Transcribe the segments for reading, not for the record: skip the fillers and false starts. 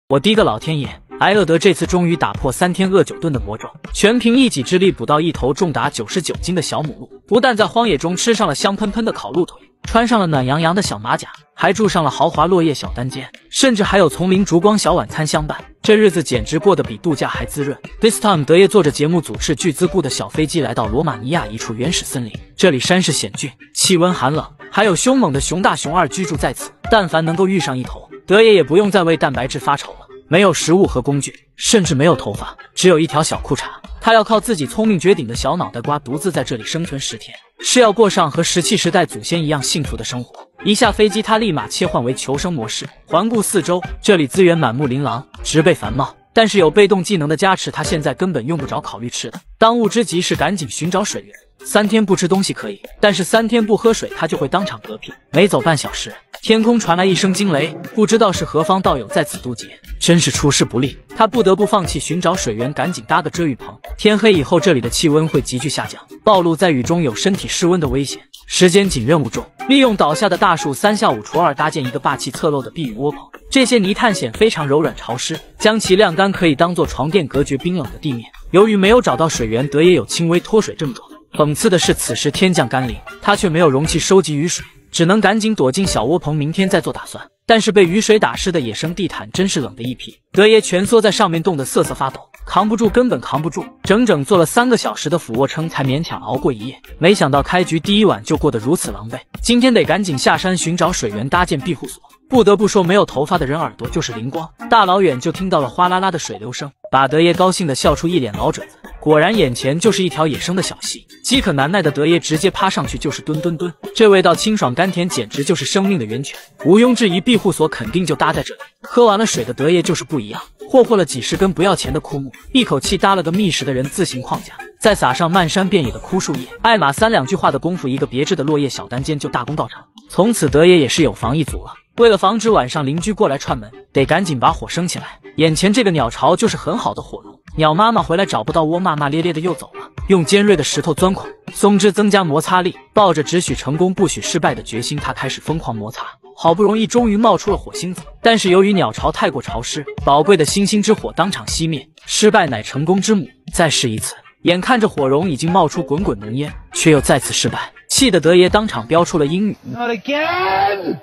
我滴个老天爷！埃勒德这次终于打破3天饿9顿的魔咒，全凭一己之力捕到一头重达99斤的小母鹿，不但在荒野中吃上了香喷喷的烤鹿腿，穿上了暖洋洋的小马甲，还住上了豪华落叶小单间，甚至还有丛林烛光小晚餐相伴。这日子简直过得比度假还滋润。This time， 德爷坐着节目组斥巨资雇的小飞机来到罗马尼亚一处原始森林，这里山势险峻，气温寒冷，还有凶猛的熊大熊二居住在此。但凡能够遇上一头，德爷也不用再为蛋白质发愁了。没有食物和工具，甚至没有头发，只有一条小裤衩。他要靠自己聪明绝顶的小脑袋瓜独自在这里生存10天，是要过上和石器时代祖先一样幸福的生活。一下飞机，他立马切换为求生模式，环顾四周，这里资源满目琳琅，植被繁茂。但是有被动技能的加持，他现在根本用不着考虑吃的，当务之急是赶紧寻找水源。3天不吃东西可以，但是3天不喝水，他就会当场嗝屁。没走半小时，天空传来一声惊雷，不知道是何方道友在此渡劫，真是出师不利。他不得不放弃寻找水源，赶紧搭个遮雨棚。天黑以后，这里的气温会急剧下降，暴露在雨中有身体失温的危险。时间紧，任务重，利用倒下的大树3下5除2搭建一个霸气侧漏的避雨窝棚。这些泥炭藓非常柔软潮湿，将其晾干可以当做床垫，隔绝冰冷的地面。由于没有找到水源，德也有轻微脱水症状。讽刺的是，此时天降甘霖，他却没有容器收集雨水，只能赶紧躲进小窝棚，明天再做打算。但是被雨水打湿的野生地毯真是冷的一批，德爷蜷缩在上面，冻得瑟瑟发抖，扛不住，根本扛不住，整整做了3个小时的俯卧撑才勉强熬过一夜。没想到开局第1晚就过得如此狼狈，今天得赶紧下山寻找水源，搭建庇护所。不得不说，没有头发的人耳朵就是灵光，大老远就听到了哗啦啦的水流声，把德爷高兴得笑出一脸老褶子。果然眼前就是一条野生的小溪，饥渴难耐的德爷直接趴上去就是蹲蹲蹲，这味道清爽甘甜，简直就是生命的源泉。毋庸置疑，庇护所肯定就搭在这里。喝完了水的德爷就是不一样，霍霍了几十根不要钱的枯木，一口气搭了个觅食的人字形框架，再撒上漫山遍野的枯树叶，艾玛3、2句话的功夫，一个别致的落叶小单间就大功告成。从此德爷也是有房一族了。为了防止晚上邻居过来串门，得赶紧把火升起来。眼前这个鸟巢就是很好的火炉，鸟妈妈回来找不到窝，骂骂咧咧的又走了。用尖锐的石头钻孔，松枝增加摩擦力，抱着只许成功不许失败的决心，他开始疯狂摩擦。好不容易终于冒出了火星子，但是由于鸟巢太过潮湿，宝贵的星星之火当场熄灭。失败乃成功之母，再试一次。眼看着火绒已经冒出滚滚浓烟，却又再次失败，气得德爷当场飙出了英语。Not again!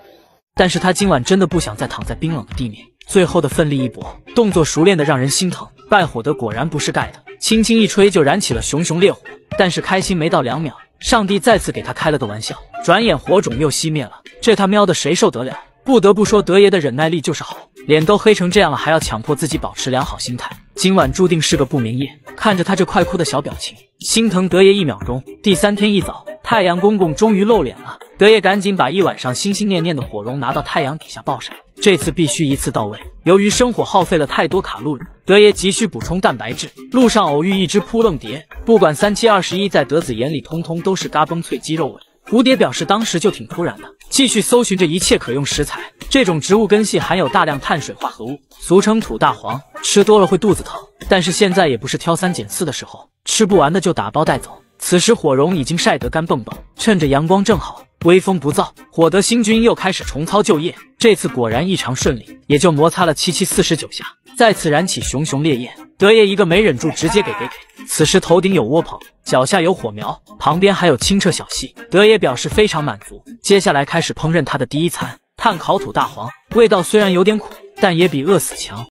但是他今晚真的不想再躺在冰冷的地面，最后的奋力一搏，动作熟练的让人心疼。败火的果然不是盖的，轻轻一吹就燃起了熊熊烈火。但是开心没到2秒，上帝再次给他开了个玩笑，转眼火种又熄灭了。这他喵的谁受得了？不得不说，德爷的忍耐力就是好，脸都黑成这样了，还要强迫自己保持良好心态。今晚注定是个不眠夜。看着他这快哭的小表情，心疼德爷1秒钟。第3天一早，太阳公公终于露脸了。德爷赶紧把一晚上心心念念的火绒拿到太阳底下暴晒，这次必须一次到位。由于生火耗费了太多卡路里，德爷急需补充蛋白质。路上偶遇一只扑棱蝶，不管3七21，在德子眼里通通都是嘎嘣脆鸡肉味。蝴蝶表示当时就挺突然的，继续搜寻着一切可用食材。这种植物根系含有大量碳水化合物，俗称土大黄，吃多了会肚子疼。但是现在也不是挑3拣4的时候，吃不完的就打包带走。此时火绒已经晒得干蹦蹦，趁着阳光正好，微风不燥，火德星君又开始重操旧业。这次果然异常顺利，也就摩擦了749下，再次燃起熊熊烈焰。德爷一个没忍住，直接给。此时头顶有窝棚，脚下有火苗，旁边还有清澈小溪。德爷表示非常满足，接下来开始烹饪他的第1餐——炭烤土大黄。味道虽然有点苦，但也比饿死强。